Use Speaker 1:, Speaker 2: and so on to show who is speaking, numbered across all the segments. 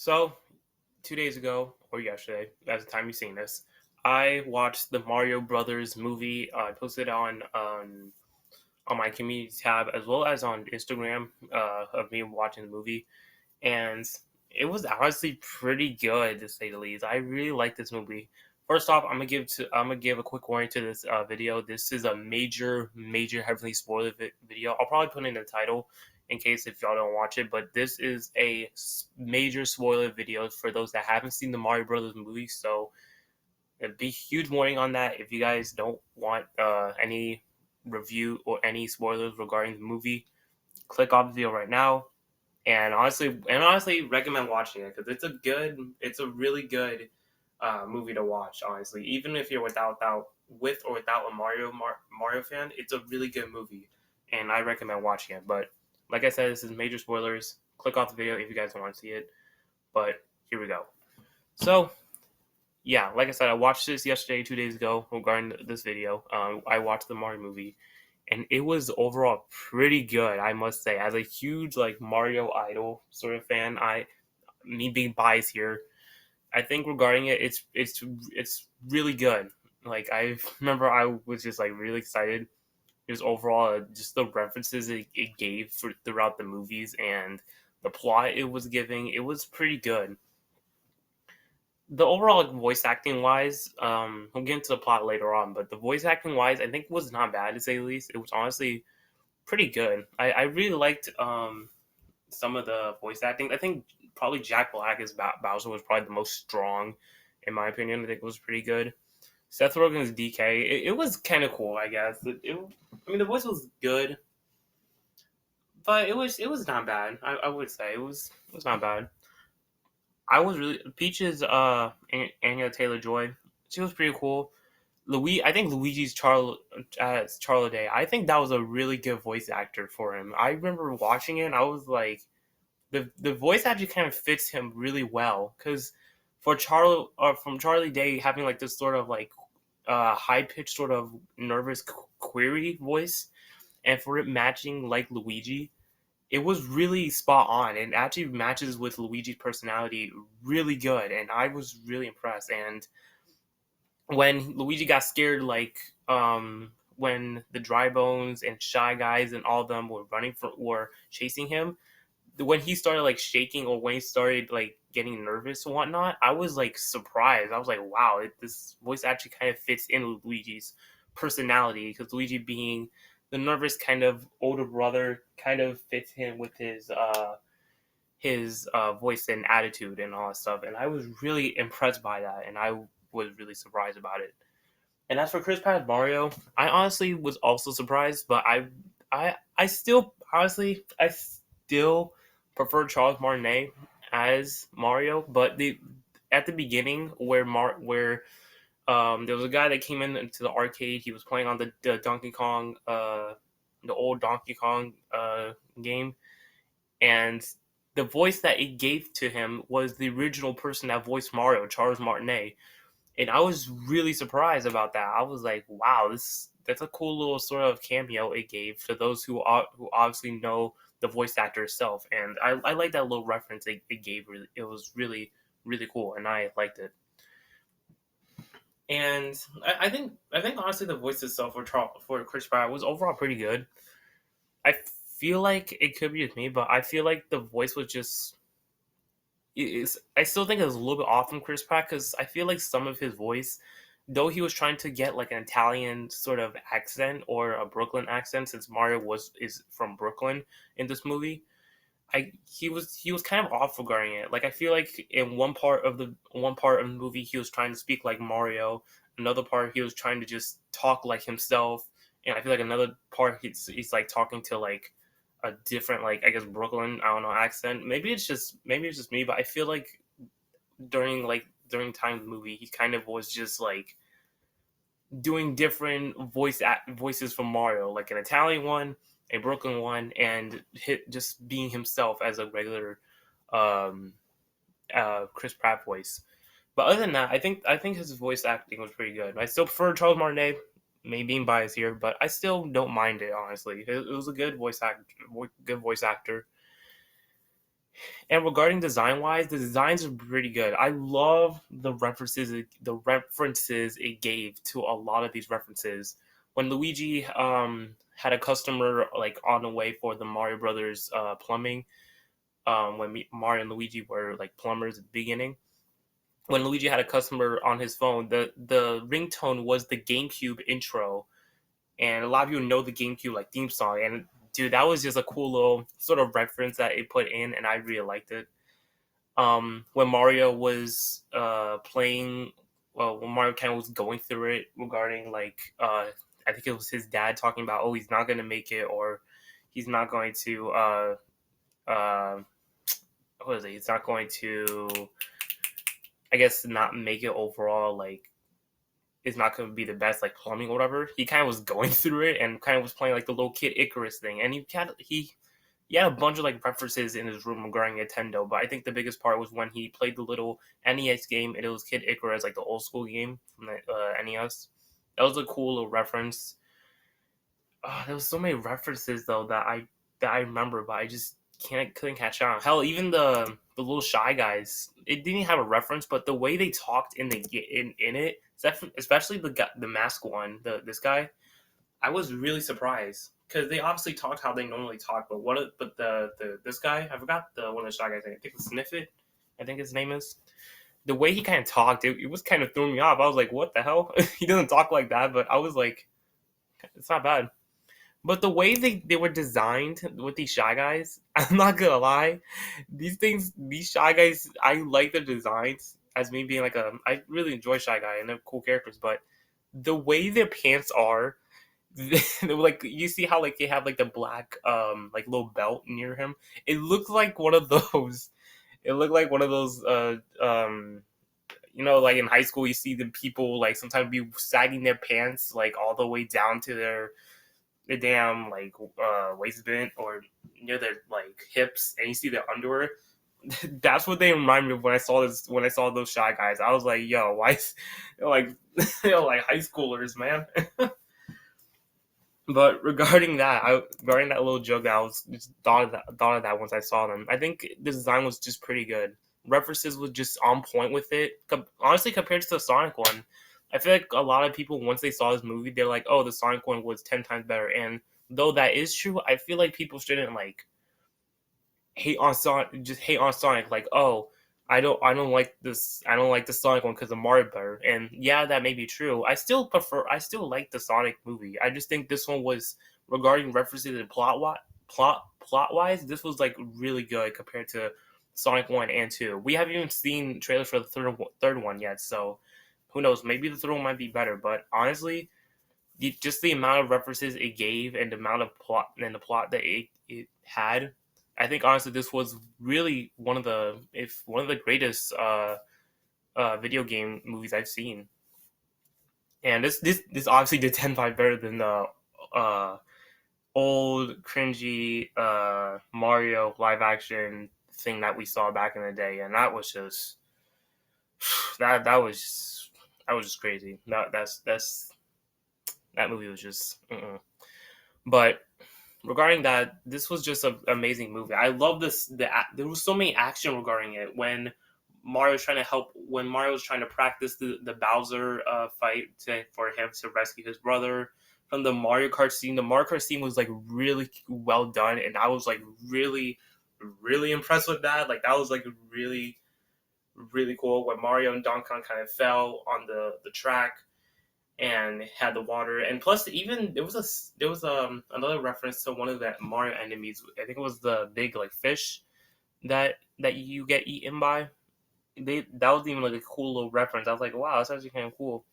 Speaker 1: So, 2 days ago, or yesterday, at the time you've seen this, I watched the Mario Brothers movie. I posted on my community tab as well as on Instagram of me watching the movie, and it was honestly pretty good to say the least. I really like this movie. First off, I'm gonna give a quick warning to this video. This is a major heavily spoiler video. I'll probably put it in the title in case if y'all don't watch it. But this is a major spoiler video for those that haven't seen the Mario Brothers movie. So it'd be huge warning on that. If you guys don't want any review or any spoilers regarding the movie, click off the video right now and honestly recommend watching it because it's a really good movie to watch. Honestly, even if you're with or without a Mario fan, it's a really good movie, and I recommend watching it. But like I said, this is major spoilers. Click off the video if you guys don't want to see it. But here we go. So yeah, like I said, I watched this yesterday, 2 days ago, regarding this video. I watched the Mario movie, and it was overall pretty good, I must say. As a huge like Mario idol sort of fan, me being biased here, I think regarding it, it's really good. Like I remember, I was just like really excited. Just overall, just the references it gave throughout the movies and the plot it was giving, it was pretty good. The overall voice acting wise, we'll get into the plot later on, but the voice acting wise, I think was not bad to say the least. It was honestly pretty good. I really liked some of the voice acting. I think probably Jack Black as Bowser was probably the most strong, in my opinion. I think it was pretty good. Seth Rogen's DK, it was kind of cool, I guess. I mean, the voice was good, but it was not bad. I would say it was not bad. I was really Peach's Anya Taylor Joy. She was pretty cool. I think Luigi's Charlie Day. I think that was a really good voice actor for him. I remember watching it, and I was like, the voice actually kind of fits him really well because from Charlie Day having like this sort of like high pitched sort of nervous query voice, and for it matching like Luigi, it was really spot on and actually matches with Luigi's personality really good, and I was really impressed. And when Luigi got scared, like when the Dry Bones and Shy Guys and all of them were chasing him, when he started like shaking or when he started like getting nervous and whatnot, I was like surprised. I was like, wow, this voice actually kind of fits in with Luigi's personality because Luigi being the nervous kind of older brother kind of fits him with his voice and attitude and all that stuff. And I was really impressed by that, and I was really surprised about it. And as for Chris Pratt Mario, I honestly was also surprised, but I still honestly I still prefer Charles Martinet as Mario. But the at the beginning where there was a guy that came into the arcade, he was playing on the Donkey Kong the old Donkey Kong game, and the voice that it gave to him was the original person that voiced Mario, Charles Martinet, and I was really surprised about that. I was like, "Wow, that's a cool little sort of cameo it gave to those who obviously know the voice actor itself." And I like that little reference it gave. It was really cool, and I liked it. And I think honestly the voice itself for Chris Pratt was overall pretty good. I feel like it could be with me, but I feel like the voice was just is I still think it was a little bit off from Chris Pratt because I feel like some of his voice, though he was trying to get like an Italian sort of accent or a Brooklyn accent, since Mario is from Brooklyn in this movie, he was kind of off regarding it. Like I feel like in one part of the movie he was trying to speak like Mario, another part he was trying to just talk like himself, and I feel like another part he's like talking to like a different like I guess Brooklyn I don't know accent. Maybe it's just me, but I feel like during time of the movie he kind of was just like doing different voices from Mario, like an Italian one, a Brooklyn one, and just being himself as a regular um, Chris Pratt voice. But other than that, I think his voice acting was pretty good. I still prefer Charles Martinet, maybe being biased here, but I still don't mind it honestly. It was a good voice actor. And regarding design wise, the designs are pretty good. I love the references it gave to a lot of these references. When Luigi had a customer like on the way for the Mario Brothers plumbing, when Mario and Luigi were like plumbers at the beginning. When Luigi had a customer on his phone, the ringtone was the GameCube intro, and a lot of you know the GameCube like theme song. And dude, that was just a cool little sort of reference that it put in, and I really liked it. When Mario was playing, well, when Mario kind of was going through it regarding like I think it was his dad talking about, oh, he's not gonna make it, or he's not going to uh what is it? He's not going to, I guess, not make it overall. Like, it's not going to be the best, like plumbing or whatever. He kind of was going through it and kind of was playing like the little Kid Icarus thing, and he had a bunch of like references in his room regarding Nintendo. But I think the biggest part was when he played the little NES game, and it was Kid Icarus, like the old school game from the NES. That was a cool little reference. There was so many references though that I remember, but I just couldn't catch on. Hell, even the little Shy Guys, it didn't have a reference, but the way they talked in it, especially the mask one, this guy, I was really surprised because they obviously talked how they normally talk, but but the this guy, I forgot the one of the Shy Guys. I think it's Sniffit. I think his name is. The way he kind of talked, it was kind of throwing me off. I was like, "What the hell?" He doesn't talk like that, but I was like, "It's not bad." But the way they were designed with these Shy Guys, I'm not gonna lie, these Shy Guys, I like their designs as me being like I really enjoy Shy Guy and they're cool characters, but the way their pants are, they were like you see how like they have like the black like little belt near him. It looked like one of those. It looked like one of those like in high school you see the people like sometimes be sagging their pants like all the way down to their damn like waistband or near their like hips, and you see their underwear. That's what they remind me of when I saw those Shy Guys. I was like, yo, why they're like they're like high schoolers, man. But regarding that little joke, that I was just thought of that once I saw them. I think the design was just pretty good. References was just on point with it. Honestly, compared to the Sonic one, I feel like a lot of people once they saw this movie, they're like, "Oh, the Sonic one was 10 times better." And though that is true, I feel like people shouldn't like hate on Sonic. Like, oh, I don't like the Sonic one because of Mario better. And yeah, that may be true. I still like the Sonic movie. I just think this one was regarding references and plot wise. This was like really good compared to Sonic 1 and 2. We haven't even seen trailers for the third one yet, so who knows? Maybe the third one might be better. But honestly, just the amount of references it gave and the amount of plot that it had, I think honestly this was really one of the greatest video game movies I've seen. And this obviously did 10 times better than the uh, old cringy Mario live action thing that we saw back in the day, and that was just that was just crazy. That movie was just. But regarding that, this was just an amazing movie. I love this. There was so many action regarding it when Mario was trying to practice the Bowser fight for him to rescue his brother from the Mario Kart scene. The Mario Kart scene was like really well done, and I was like really impressed with that. Like that was like really cool when Mario and Donkey Kong kind of fell on the track and had the water. And plus, even there was another reference to one of the Mario enemies. I think it was the big like fish that you get eaten by. That was even like a cool little reference. I was like, wow, that's actually kind of cool.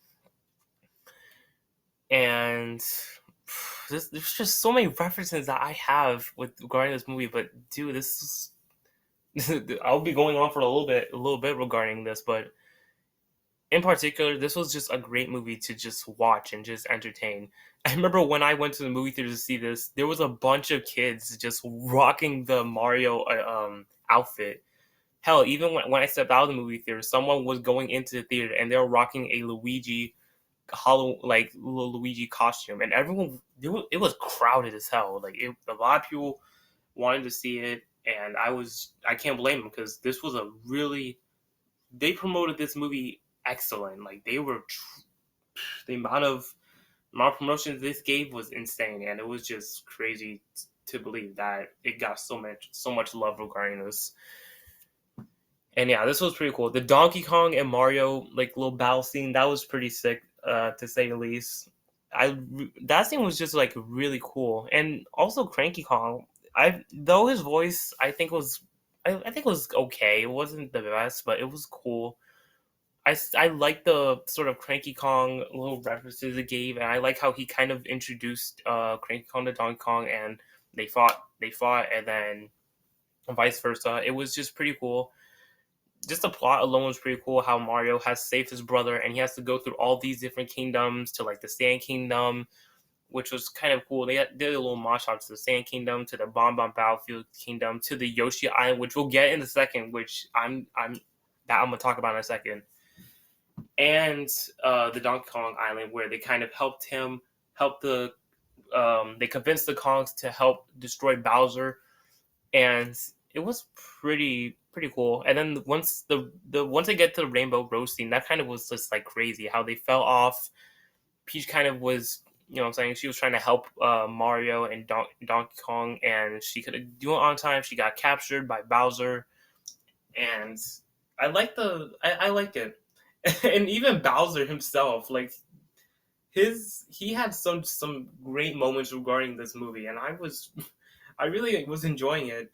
Speaker 1: And there's just so many references that I have with regarding this movie. But dude, this is, I'll be going on for a little bit regarding this, but in particular, this was just a great movie to just watch and just entertain. I remember when I went to the movie theater to see this, there was a bunch of kids just rocking the Mario outfit. Hell, even when I stepped out of the movie theater, someone was going into the theater and they were rocking a Luigi like little Luigi costume, and everyone it was crowded as hell. Like a lot of people wanted to see it, and I can't blame them because this was a really they promoted this movie excellent. Like the amount of promotions this gave was insane, and it was just crazy to believe that it got so much love regarding this. And yeah, this was pretty cool. The Donkey Kong and Mario like little battle scene that was pretty sick, to say the least. That scene was just like really cool, and also Cranky Kong. I though his voice I think was okay. It wasn't the best, but it was cool. I like the sort of Cranky Kong little references it gave, and I like how he kind of introduced Cranky Kong to Donkey Kong, and they fought, and then vice versa. It was just pretty cool. Just the plot alone was pretty cool. How Mario has saved his brother, and he has to go through all these different kingdoms to like the Sand Kingdom, which was kind of cool. Did a little mosh on to the Sand Kingdom, to the Bon Bon Battlefield Kingdom, to the Yoshi Island, which we'll get in a second. Which I'm gonna talk about in a second, and the Donkey Kong Island, where they kind of help they convinced the Kongs to help destroy Bowser, and it was pretty cool. And then once they get to the Rainbow Road scene, that kind of was just like crazy how they fell off. Peach kind of was, what I'm saying, she was trying to help Mario and Donkey Kong, and she couldn't do it on time. She got captured by Bowser, and I liked it. And even Bowser himself, like he had some great moments regarding this movie, and I really was enjoying it.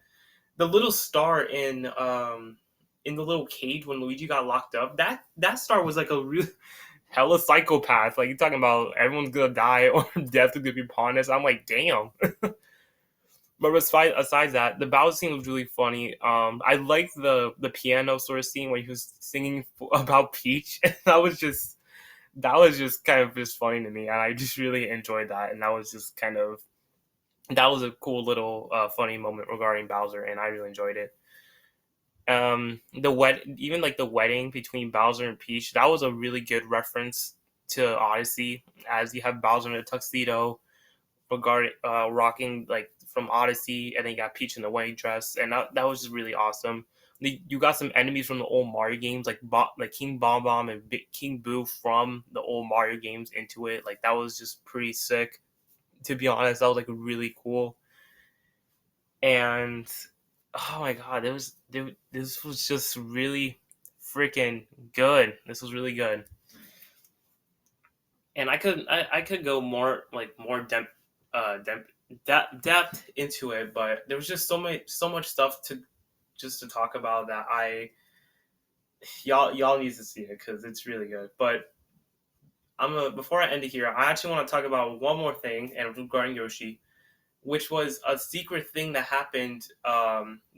Speaker 1: The little star in the little cage when Luigi got locked up, that star was like a real hella psychopath. Like you're talking about everyone's gonna die or death is gonna be upon us. I'm like, damn. But aside that, the Bowser scene was really funny. I liked the piano sort of scene where he was singing about Peach. That was just kind of just funny to me, and I just really enjoyed that. And that was a cool little funny moment regarding Bowser, and I really enjoyed it. Even like the wedding between Bowser and Peach, that was a really good reference to Odyssey, as you have Bowser in a tuxedo, regarding rocking like from Odyssey, and then you got Peach in the wedding dress, and that was just really awesome. You got some enemies from the old Mario games, like King Bomb Bomb and King Boo from the old Mario games into it. Like that was just pretty sick. To be honest, that was like really cool. And oh my god, this was just really freaking good. This was really good, and I could go more depth into it, but there was just so much stuff to talk about that y'all need to see it because it's really good. But before I end it here, I actually want to talk about one more thing and regarding Yoshi, which was a secret thing that happened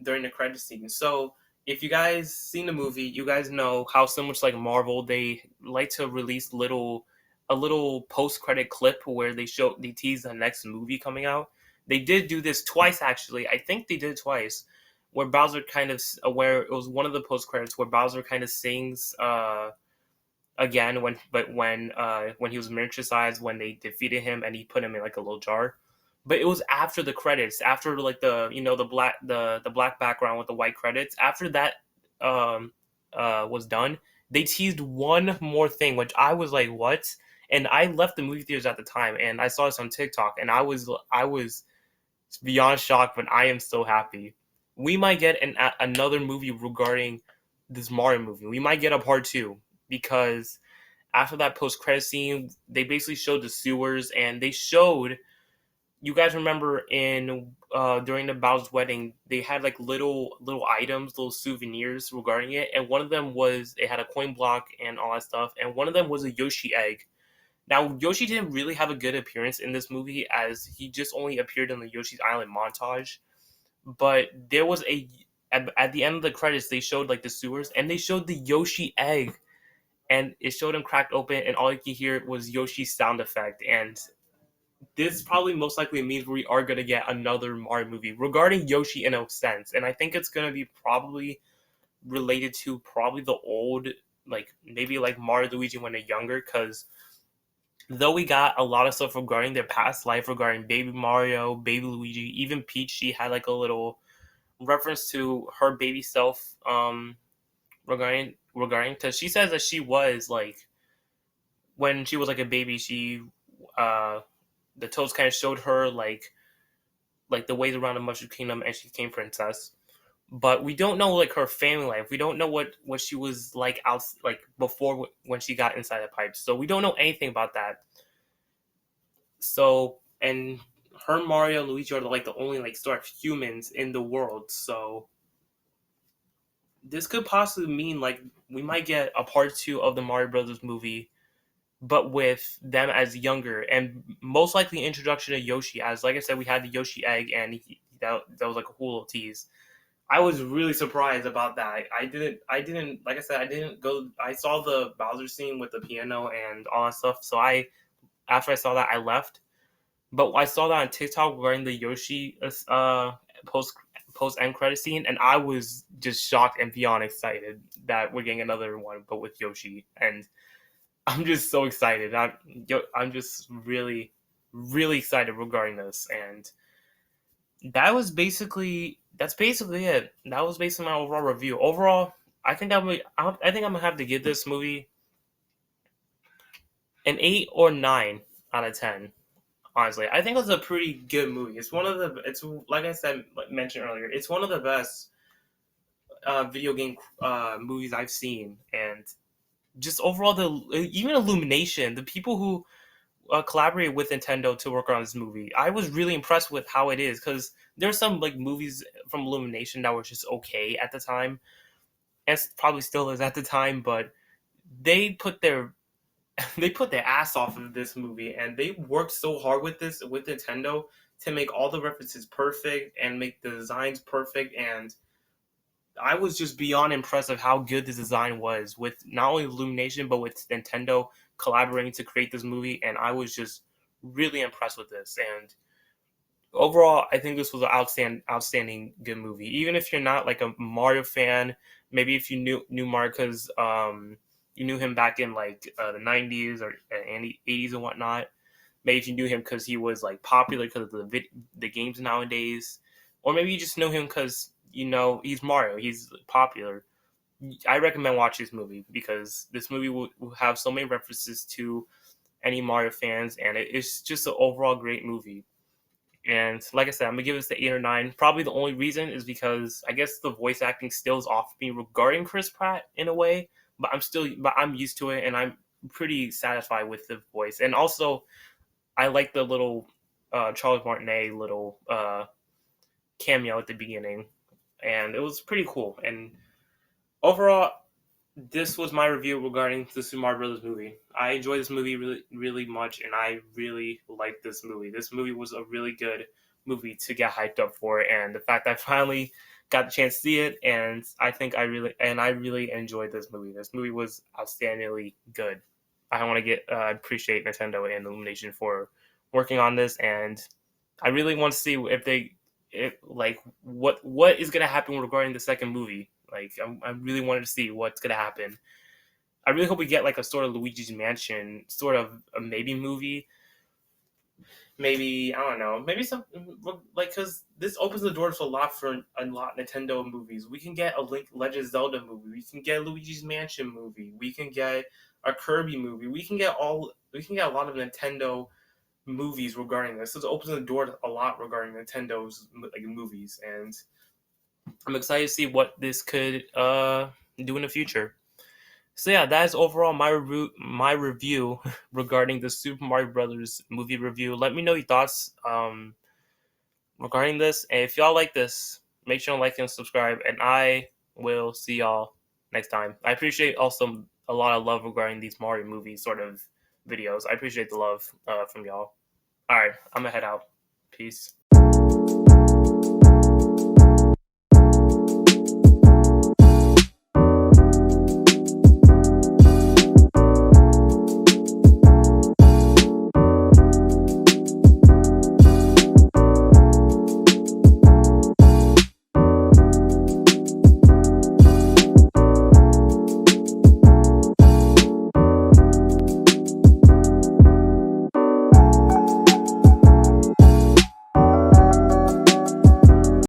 Speaker 1: during the credit scene. So if you guys seen the movie, you guys know how so much like Marvel, they like to release a little post credit clip where they tease the next movie coming out. They did do this twice actually. I think they did it twice, where Bowser kind of where it was one of the post credits where Bowser kind of sings again when he was miniaturized, when they defeated him and he put him in like a little jar. But it was after the credits, after like the black background with the white credits. After that was done, they teased one more thing, which I was like, what? And I left the movie theaters at the time, and I saw this on TikTok, and I was beyond shocked, but I am so happy. We might get another movie regarding this Mario movie. We might get a part two, because after that post credit scene, they basically showed the sewers, and they showed. You guys remember in during the Bowser's wedding, they had like little items, little souvenirs regarding it, and one of them was it had a coin block and all that stuff, and one of them was a Yoshi egg. Now Yoshi didn't really have a good appearance in this movie, as he just only appeared in the Yoshi's Island montage. But there was at the end of the credits, they showed like the sewers, and they showed the Yoshi egg, and it showed him cracked open, and all you could hear was Yoshi's sound effect. And this probably most likely means we are going to get another Mario movie regarding Yoshi in a sense, and I think it's going to be probably related to probably the old, like maybe like Mario Luigi when they're younger, because though we got a lot of stuff regarding their past life regarding Baby Mario, Baby Luigi, even Peach, she had like a little reference to her baby self regarding because she says that she was like when she was like a baby, she uh the toads kind of showed her like the ways around the Mushroom Kingdom, and she became princess. But we don't know like her family life. We don't know what she was like out like before when she got inside the pipes. So we don't know anything about that. So and her, Mario, and Luigi are like the only like sort of humans in the world. So this could possibly mean like we might get a part 2 of the Mario Brothers movie, but with them as younger, and most likely introduction to Yoshi. As like I said, we had the Yoshi egg, and that was like a cool little tease. I was really surprised about that. I didn't like I said, I didn't go. I saw the Bowser scene with the piano and all that stuff. So after I saw that, I left. But I saw that on TikTok regarding the Yoshi post post end credit scene, and I was just shocked and beyond excited that we're getting another one, but with Yoshi. And I'm just so excited. I'm just really, really excited regarding this. And that's basically it. That was basically my overall review. Overall, I think I'm gonna have to give this movie an 8 or 9 out of 10. Honestly, I think it's a pretty good movie. It's like I said, like mentioned earlier, it's one of the best video game movies I've seen, and just overall even Illumination, the people who collaborated with Nintendo to work on this movie, I was really impressed with how it is because there's some like movies from Illumination that were just okay at the time, and probably still is at the time, but they put their they put their ass off of this movie, and they worked so hard with this with Nintendo to make all the references perfect and make the designs perfect. And I was just beyond impressed of how good the design was with not only Illumination but with Nintendo collaborating to create this movie. And I was just really impressed with this. And overall, I think this was an outstanding good movie. Even if you're not like a Mario fan, maybe if you knew Mario because you knew him back in like the '90s or '80s and whatnot. Maybe if you knew him because he was like popular because of the games nowadays, or maybe you just know him because he's Mario, he's popular. I recommend watching this movie because this movie will have so many references to any Mario fans, and it's just an overall great movie. And like I said, I'm gonna give this the 8 or 9. Probably the only reason is because I guess the voice acting still is off me regarding Chris Pratt in a way, but I'm used to it, and I'm pretty satisfied with the voice. And also, I like the little Charles Martinet little cameo at the beginning, and it was pretty cool. And overall, this was my review regarding the Super Mario Brothers movie. I enjoyed this movie really, really much, and I really liked this movie. This movie was a really good movie to get hyped up for, and the fact that I finally got the chance to see it, and I really enjoyed this movie. This movie was outstandingly good. I want to appreciate Nintendo and Illumination for working on this, and I really want to see if like what is gonna happen regarding the second movie. Like I really wanted to see what's gonna happen. I really hope we get like a sort of Luigi's Mansion sort of a maybe movie. Maybe I don't know. Maybe some like because this opens the doors for a lot Nintendo movies. We can get a Legend of Zelda movie. We can get a Luigi's Mansion movie. We can get a Kirby movie. We can get a lot of Nintendo movies regarding this. So it opens the door a lot regarding Nintendo's like movies, and I'm excited to see what this could do in the future. So yeah, that is overall my review regarding the Super Mario Brothers movie review. Let me know your thoughts regarding this, and if y'all like this, make sure to like and subscribe. And I will see y'all next time. I appreciate also a lot of love regarding these Mario movie sort of videos. I appreciate the love from y'all. All right, I'm gonna head out. Peace.